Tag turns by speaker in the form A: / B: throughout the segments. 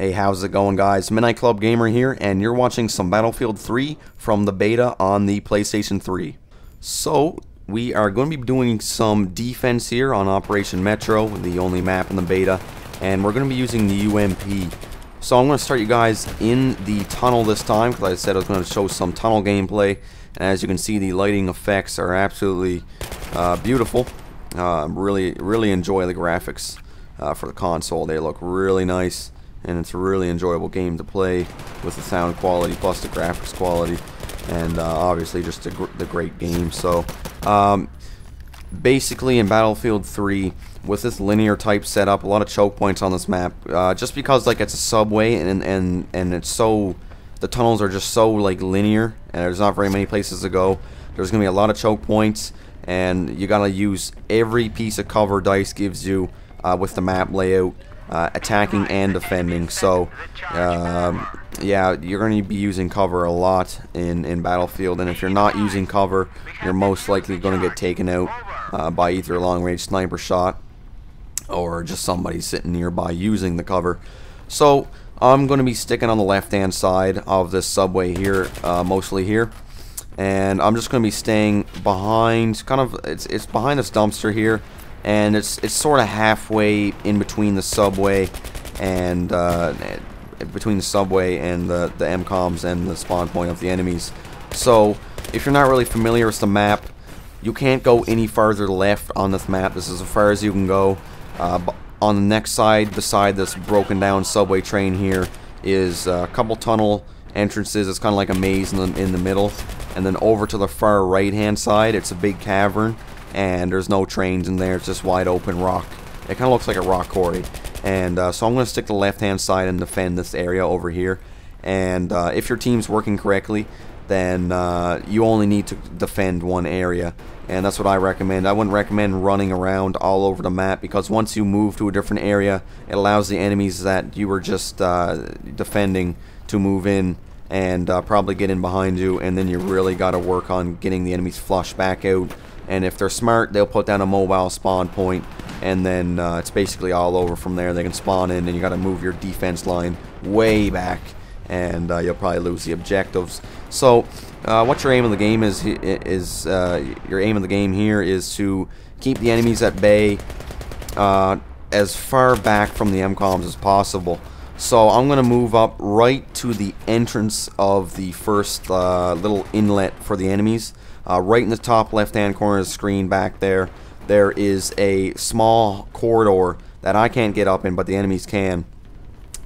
A: Hey, how's it going, guys? Midnight Club Gamer here, and you're watching some Battlefield 3 from the beta on the PlayStation 3. So, we are going to be doing some defense here on Operation Metro, the only map in the beta, and we're going to be using the UMP. So I'm going to start you guys in the tunnel this time, because I said I was going to show some tunnel gameplay, and as you can see, the lighting effects are absolutely beautiful. Really enjoy the graphics for the console. They look really nice. And it's a really enjoyable game to play with the sound quality plus the graphics quality, and obviously just the great game. So basically in Battlefield 3 with this linear type setup, a lot of choke points on this map, just because like it's a subway and it's so, the tunnels are just so like linear and there's not very many places to go. There's gonna be a lot of choke points, and you gotta use every piece of cover DICE gives you with the map layout. Attacking and defending. So yeah, you're going to be using cover a lot in Battlefield, and if you're not using cover, you're most likely going to get taken out by either a long-range sniper shot or just somebody sitting nearby using the cover. So I'm going to be sticking on the left-hand side of this subway here, mostly here, and I'm just going to be staying behind, kind of, it's behind this dumpster here. And it's sort of halfway in between the subway and the MCOMs and the spawn point of the enemies. So if you're not really familiar with the map, you can't go any farther left on this map. This is as far as you can go. On the next side, beside this broken down subway train here, is a couple tunnel entrances. It's kind of like a maze in the middle, and then over to the far right hand side, it's a big cavern. And there's no trains in there, it's just wide open rock. It kind of looks like a rock quarry. And so I'm going to stick to the left hand side and defend this area over here. And if your team's working correctly, then you only need to defend one area. And that's what I recommend. I wouldn't recommend running around all over the map, because once you move to a different area, it allows the enemies that you were just defending to move in and probably get in behind you. And then you really got to work on getting the enemies flushed back out. And if they're smart, they'll put down a mobile spawn point, and then it's basically all over from there. They can spawn in, and you got to move your defense line way back, and you'll probably lose the objectives. So, what your aim of the game is your aim of the game here is to keep the enemies at bay, as far back from the MCOMs as possible. So I'm going to move up right to the entrance of the first little inlet for the enemies. Right in the top left-hand corner of the screen back there, there is a small corridor that I can't get up in, but the enemies can.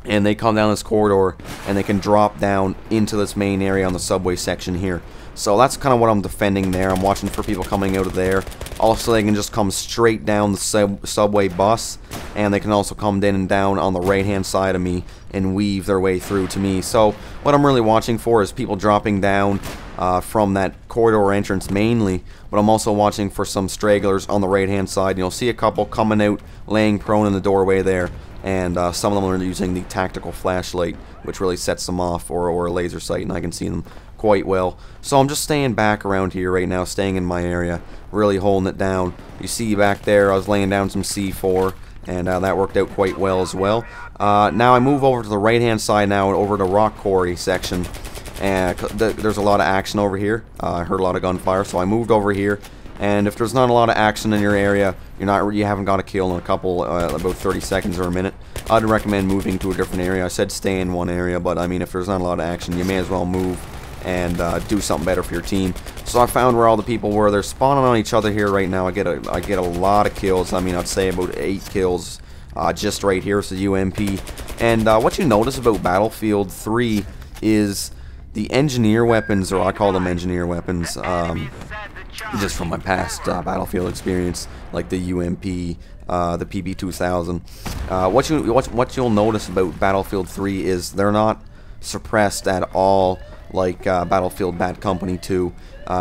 A: And they come down this corridor, and they can drop down into this main area on the subway section here. So that's kind of what I'm defending there. I'm watching for people coming out of there. Also, they can just come straight down the subway bus, and they can also come in and down on the right-hand side of me and weave their way through to me. So what I'm really watching for is people dropping down from that corridor entrance mainly, but I'm also watching for some stragglers on the right-hand side. And you'll see a couple coming out, laying prone in the doorway there, and some of them are using the tactical flashlight, which really sets them off, or a laser sight, and I can see them quite well. So I'm just staying back around here right now, staying in my area, really holding it down. You see back there, I was laying down some C4, and that worked out quite well as well. Now I move over to the right hand side now, and over to rock quarry section, and there's a lot of action over here. I heard a lot of gunfire, so I moved over here. And if there's not a lot of action in your area, you haven't got a kill in a couple, about 30 seconds or a minute, I'd recommend moving to a different area. I said stay in one area, but I mean, if there's not a lot of action, you may as well move and do something better for your team. So I found where all the people were. They're spawning on each other here right now. I get a lot of kills. I mean, I'd say about 8 kills just right here. It's the UMP. And what you notice about Battlefield 3 is the engineer weapons, or I call them engineer weapons, just from my past Battlefield experience, like the UMP, the PB2000. What you'll notice about Battlefield 3 is they're not suppressed at all, like Battlefield Bad Company 2.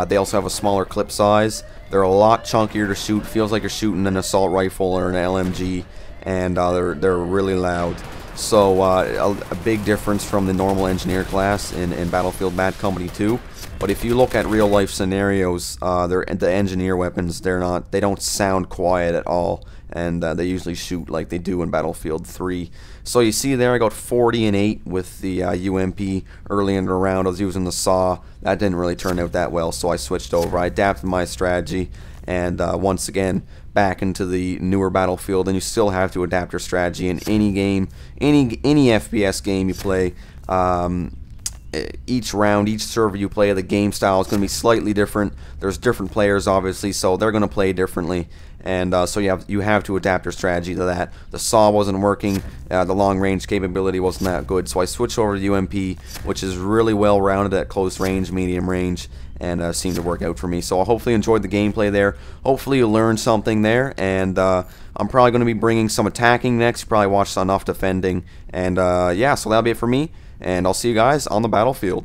A: They also have a smaller clip size. They're a lot chunkier to shoot. Feels like you're shooting an assault rifle or an LMG, and they're really loud. So a big difference from the normal engineer class in Battlefield Bad Company 2. But if you look at real life scenarios, the engineer weapons, they don't sound quiet at all, and they usually shoot like they do in Battlefield 3. So you see there, I got 40 and 8 with the UMP early in the round. I was using the saw. That didn't really turn out that well, so I switched over. I adapted my strategy, and once again, back into the newer Battlefield. And you still have to adapt your strategy in any game, any FPS game you play. Each round, each server you play, the game style is going to be slightly different. There's different players, obviously, so they're going to play differently, and so you have to adapt your strategy to that. The saw wasn't working, the long range capability wasn't that good, so I switched over to UMP, which is really well rounded at close range, medium range, and seemed to work out for me. So I hopefully enjoyed the gameplay there. Hopefully you learned something there, and I'm probably going to be bringing some attacking next. You probably watched enough defending, and yeah, so that'll be it for me. And I'll see you guys on the battlefield.